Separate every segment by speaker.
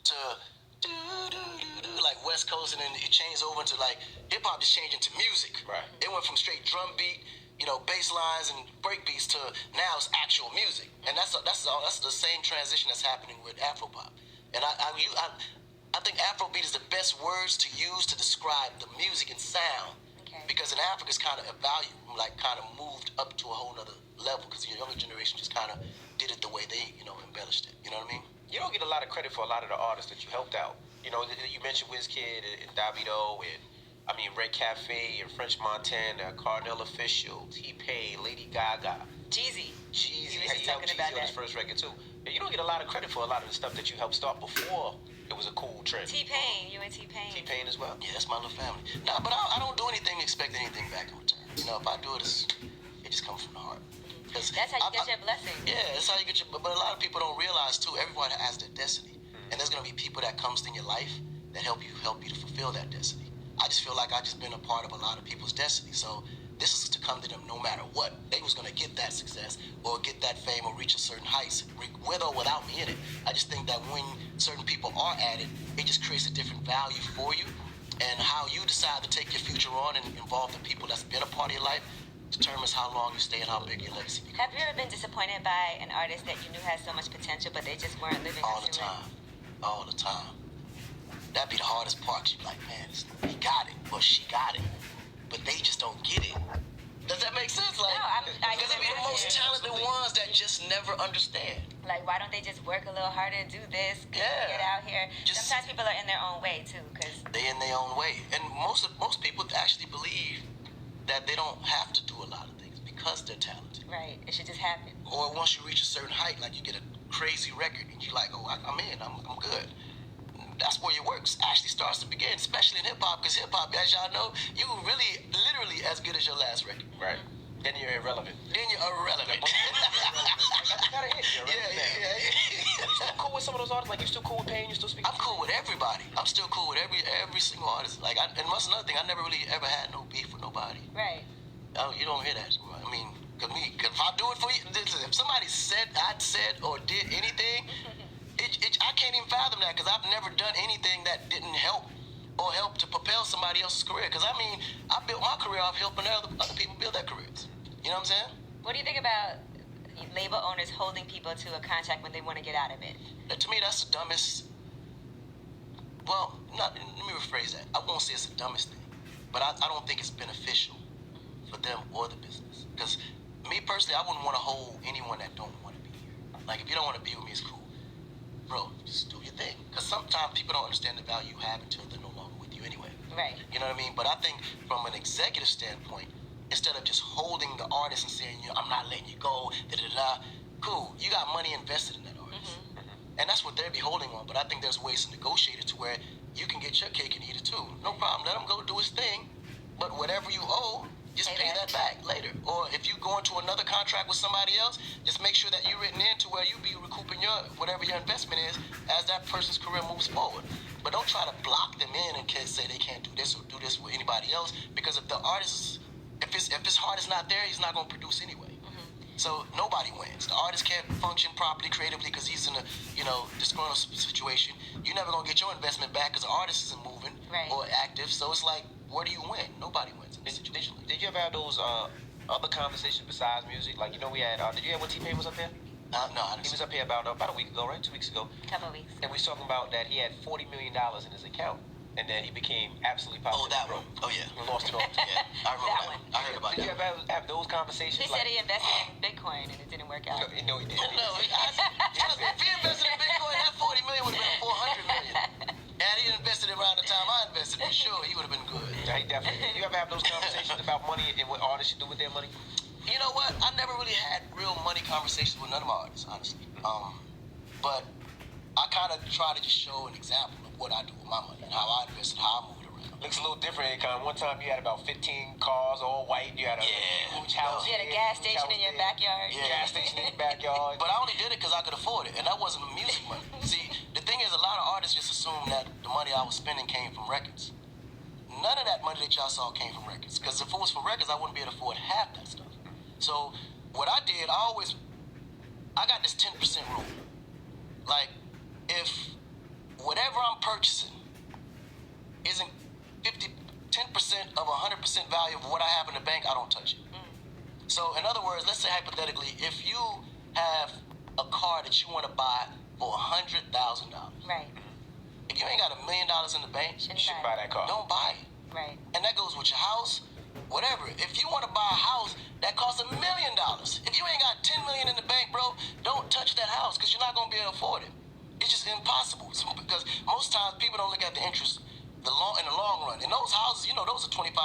Speaker 1: to do do do do like West Coast, and then it changed over into like hip hop just changed into music.
Speaker 2: Right.
Speaker 1: It went from straight drum beat, bass lines and break beats to now it's actual music, and that's the same transition that's happening with Afropop. And I think Afrobeat is the best words to use to describe the music and sound.
Speaker 3: Okay.
Speaker 1: Because in Africa, it's kind of kind of moved up to a whole nother level. Because the younger generation just kind of did it the way they, embellished it. You know what I mean?
Speaker 2: You don't get a lot of credit for a lot of the artists that you helped out. You mentioned Wizkid and Davido and Red Cafe and French Montana, Cardinal Official, T-Pain, Lady Gaga,
Speaker 3: Jeezy.
Speaker 2: Jeezy.
Speaker 3: He was
Speaker 2: He
Speaker 3: talking
Speaker 2: helped
Speaker 3: about
Speaker 2: Jeezy on his
Speaker 3: that.
Speaker 2: first record too. And you don't get a lot of credit for a lot of the stuff that you helped start before it was a cool trend.
Speaker 3: T-Pain, you and T-Pain.
Speaker 2: T-Pain as well.
Speaker 1: Yeah, that's my little family. Nah, but I don't do anything to expect anything back in return. If I do it, it just comes from the heart.
Speaker 3: That's how you get your blessing.
Speaker 1: Yeah, that's how you get your. But a lot of people don't realize too. Everyone has their destiny, and there's gonna be people that comes in your life that help you to fulfill that destiny. I just feel like I just been a part of a lot of people's destiny. So this is to come to them no matter what. They was gonna get that success or get that fame or reach a certain heights, with or without me in it. I just think that when certain people are at it, it just creates a different value for you, and how you decide to take your future on and involve the people that's been a part of your life determines how long you stay and how big your legacy becomes.
Speaker 3: Have you ever been disappointed by an artist that you knew had so much potential, but they just weren't living
Speaker 1: All
Speaker 3: up
Speaker 1: the
Speaker 3: to
Speaker 1: time. All the time. That'd be the hardest part. You'd be like, man, he got it, or she got it, but they just don't get it. Does that make sense? Like, because they be the most talented ones that just never understand.
Speaker 3: Like, why don't they just work a little harder, do this, get out here? Sometimes people are in their own way too, because
Speaker 1: they in their own way, and most people actually believe that they don't have to do a lot of things because they're talented.
Speaker 3: Right, it should just happen.
Speaker 1: Or once you reach a certain height, like you get a crazy record, and you're like, oh, I'm in, I'm good. That's where your work actually starts to begin, especially in hip-hop, because hip-hop, as y'all know, you really, literally as good as your last record.
Speaker 2: Right. Then you're irrelevant.
Speaker 1: Then you're irrelevant.
Speaker 2: Gotta hit you.
Speaker 1: Yeah.
Speaker 2: You still cool with some of those artists? Like, you still cool with Pain? You still speak?
Speaker 1: I'm cool with everybody. I'm still cool with every single artist. Like, and that's another thing. I never really ever had no beef with nobody.
Speaker 3: Right.
Speaker 1: You don't hear that. I mean, cause if I do it for you, if somebody said or did anything, I can't even fathom that, because I've never done anything that didn't help to propel somebody else's career. Because I built my career off helping other people build their careers. You know what I'm saying?
Speaker 3: What do you think about label owners holding people to a contract when they want to get out of it?
Speaker 1: To me, that's the dumbest. Well, let me rephrase that. I won't say it's the dumbest thing, but I don't think it's beneficial for them or the business. Because me personally, I wouldn't want to hold anyone that don't want to be here. Like, if you don't want to be with me, it's cool. Bro, just do your thing. Because sometimes people don't understand the value you have until they're no longer with you anyway.
Speaker 3: Right.
Speaker 1: You know what I mean? But I think from an executive standpoint, instead of just holding the artist and saying, I'm not letting you go, cool, you got money invested in that artist. Mm-hmm. And that's what they'll be holding on. But I think there's ways to negotiate it to where you can get your cake and eat it too. No problem. Let him go do his thing. But whatever you owe, just pay that back later. Or if you go into another contract with somebody else, just make sure that you're written in to where you be recouping whatever your investment is as that person's career moves forward. But don't try to block them in and say they can't do this or do this with anybody else, because if the artist if his heart is not there, he's not going to produce anyway. Mm-hmm. So nobody wins. The artist can't function properly creatively because he's in a disgruntled situation. You're never going to get your investment back because the artist isn't moving or active. So it's like, where do you win? Nobody wins in this situation.
Speaker 2: Did you ever have those other conversations besides music? Like, we had, did you have when T-Pain was up there?
Speaker 1: No, I didn't.
Speaker 2: He was up here about a week ago, right? 2 weeks ago.
Speaker 3: Couple weeks.
Speaker 2: And we was talking about that he had $40 million in his account. And then he became absolutely popular.
Speaker 1: Oh, that one. Oh, yeah.
Speaker 2: We lost it all.
Speaker 1: Yeah, I remember that one. I heard about that.
Speaker 2: Did you ever have those conversations?
Speaker 3: He said he invested in Bitcoin and it didn't work out.
Speaker 2: No, he didn't.
Speaker 1: No, if he invested in Bitcoin, that $40 million would have been $400 million. And he invested it around the time I invested, for sure, he would have been good.
Speaker 2: Yeah, he definitely. You ever have those conversations about money and what artists should do with their money?
Speaker 1: You know what? I never really had real money conversations with none of my artists, honestly. But I kind of try to just show an example of what I do with my money and how I invest and how I move it around.
Speaker 2: Looks a little different, AKN. One time you had about 15 cars, all white. You had a huge house.
Speaker 3: You had a gas station in your backyard.
Speaker 1: Yeah,
Speaker 2: gas station in your backyard.
Speaker 1: But I only did it because I could afford it, and that wasn't music money. See, the thing is, a lot of artists just assume that the money I was spending came from records. None of that money that y'all saw came from records, because if it was for records, I wouldn't be able to afford half that stuff. So what I did, I got this 10% rule. Like, if whatever whatever I'm purchasing isn't 10% of 100% value of what I have in the bank, I don't touch it. So in other words, let's say hypothetically, if you have a car that you want to buy for $100,000,
Speaker 3: right?
Speaker 1: If you ain't got $1 million in the bank,
Speaker 2: you shouldn't buy that car.
Speaker 1: Don't buy it.
Speaker 3: Right.
Speaker 1: And that goes with your house, whatever. If you want to buy a house that costs $1 million, if you ain't got $10 million in the bank, bro, don't touch that house because you're not gonna be able to afford it. It's just impossible. Because most times people don't look at the interest in the long run. And those houses, those are 25,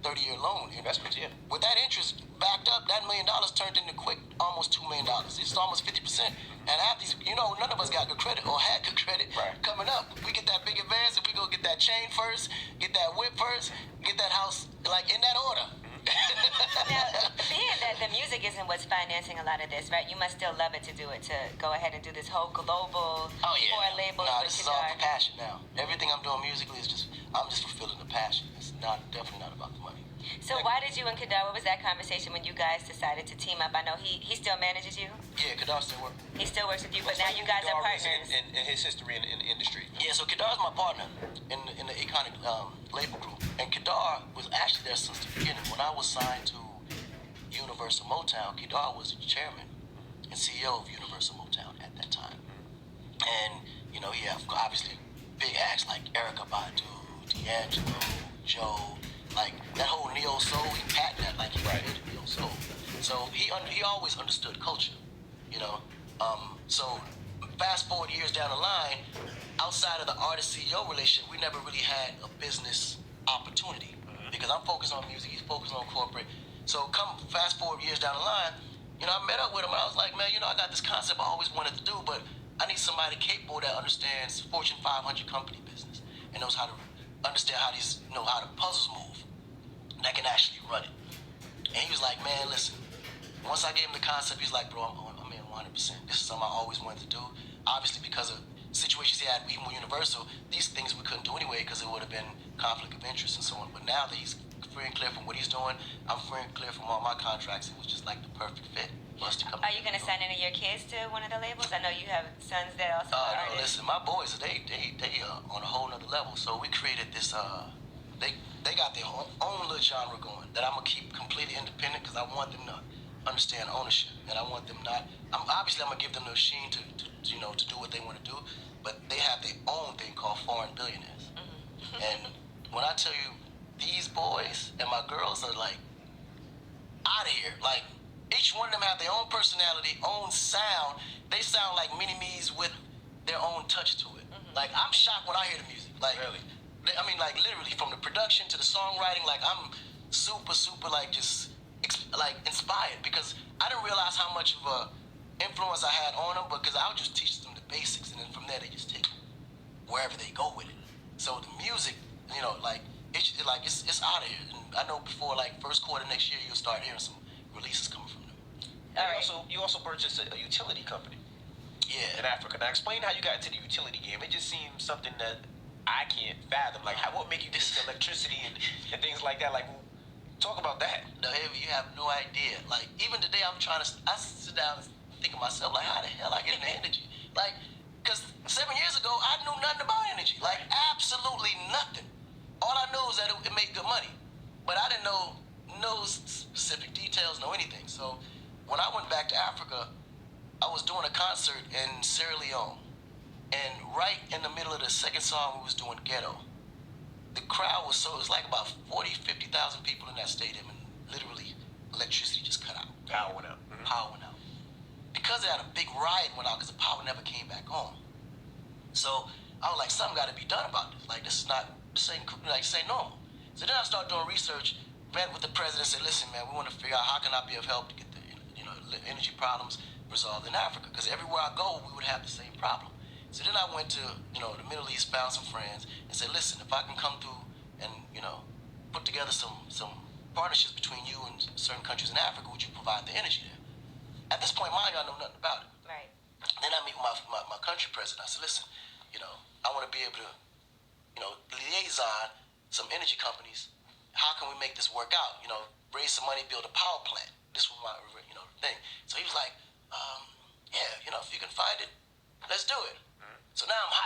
Speaker 1: 30-year loan
Speaker 2: investments. Yeah.
Speaker 1: With that interest backed up, that $1 million turned into quick almost $2 million. It's almost 50%. And half these, none of us got good credit or had good credit.
Speaker 2: Right.
Speaker 1: Coming up, we get that big advance and we go get that chain first, get that whip first, get that house like in that order.
Speaker 3: Now, being that the music isn't what's financing a lot of this, right? You must still love it to do it, to go ahead and do this whole global four labels.
Speaker 1: No, this is all for passion now. Everything I'm doing musically is I'm just fulfilling the passion. It's definitely not about the money.
Speaker 3: So why did you and Kadar, what was that conversation when you guys decided to team up? I know he still manages you?
Speaker 1: Yeah, Kadar still works.
Speaker 3: He still works with you, but now you guys are partners.
Speaker 2: In his history in the industry.
Speaker 1: Yeah, so Kadar's my partner in the AKN label group. And Kadar was actually there since the beginning. When I was signed to Universal Motown, Kadar was the chairman and CEO of Universal Motown at that time. And, he had obviously big acts like Erykah Badu, D'Angelo, Joe, like that whole neo soul. He patented that like he created neo soul. So he always understood culture, So fast forward years down the line, outside of the artist CEO relationship, we never really had a business opportunity because I'm focused on music, he's focused on corporate. So come fast forward years down the line, I met up with him and I was like, man, I got this concept I always wanted to do, but I need somebody capable that understands Fortune 500 company business and knows how to understand how how the puzzles move, that can actually run it. And he was like, man, listen, once I gave him the concept, he's like, bro, I'm in 100%. This is something I always wanted to do. Obviously, because of situations he had even with Universal, these things we couldn't do anyway because it would have been conflict of interest and so on. But now that he's free and clear from what he's doing, I'm free and clear from all my contracts. It was just like the perfect fit for us to come.
Speaker 3: Are you going to sign any of your kids to one of the labels? I know you have sons that also are artists.
Speaker 1: No, listen, my boys, they on a whole nother level. So we created this, they got their own little genre going that I'm going to keep completely independent because I want them to understand ownership. And I want them I'm going to give them the machine to do what they want to do, but they have their own thing called Foreign Billionaires. And when I tell you, these boys and my girls are like out of here. Like each one of them have their own personality, own sound. They sound like mini-me's with their own touch to it. Like I'm shocked when I hear the music. Like
Speaker 2: really?
Speaker 1: I mean, like literally from the production to the songwriting. Like I'm super like just like inspired because I didn't realize how much of a influence I had on them, because I would just teach them the basics, and then from there they just take wherever they go with it. So the music, it's out of here. And I know before first quarter next year you'll start hearing some releases coming from them.
Speaker 2: You also purchased a utility company.
Speaker 1: Yeah.
Speaker 2: In Africa. Now explain how you got into the utility game. It just seems something that I can't fathom. Like what make you get into electricity and things like that? Like talk about that.
Speaker 1: No, you have no idea. Like even today I sit down and think of myself like how the hell I get into energy? Like, because 7 years ago I knew nothing about energy. Like absolutely nothing. All I knew was that it made good money. But I didn't know no specific details, no anything. So when I went back to Africa, I was doing a concert in Sierra Leone. And right in the middle of the second song we was doing Ghetto. The crowd it was like about 50,000 people in that stadium, and literally electricity just cut out.
Speaker 2: Power went out.
Speaker 1: Power went out. Because they had a big riot went out because the power never came back on. So I was like, something got to be done about this. Like this ain't normal. So then I started doing research, met with the president, said, listen, man, we want to figure out how can I be of help to get the energy problems resolved in Africa, because everywhere I go, we would have the same problem. So then I went to the Middle East, found some friends, and said, listen, if I can come through and put together some partnerships between you and certain countries in Africa, would you provide the energy there? At this point, mind you, I know nothing about it.
Speaker 3: Right.
Speaker 1: Then I meet my country president. I said, listen, I want to be able to liaison some energy companies. How can we make this work out? Raise some money, build a power plant. This was my thing. So he was like, yeah, if you can find it, let's do it. So now I'm hyped.